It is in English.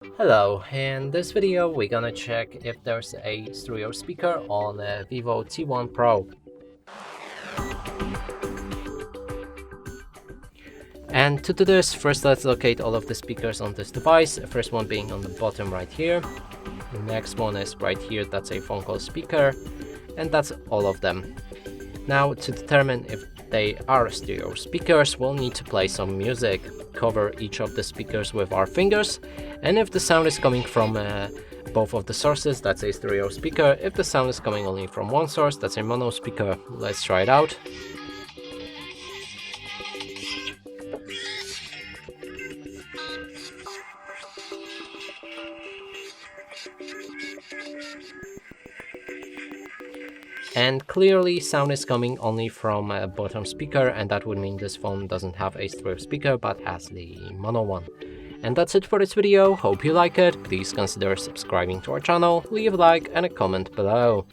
Hello, in this video we're gonna check if there's a stereo speaker on a Vivo T1 Pro. And to do this, first let's locate all of the speakers on this device, the first one being on the bottom right here. The next one is right here, that's a phone call speaker, and that's all of them. Now, to determine if they are stereo speakers, we'll need to play some music, cover each of the speakers with our fingers, and if the sound is coming from both of the sources, that's a stereo speaker. If the sound is coming only from one source, that's a mono speaker. Let's try it out. And clearly sound is coming only from a bottom speaker, and that would mean this phone doesn't have a stereo speaker but has the mono one. And that's it for this video. Hope you like it. Please consider subscribing to our channel, leave a like and a comment below.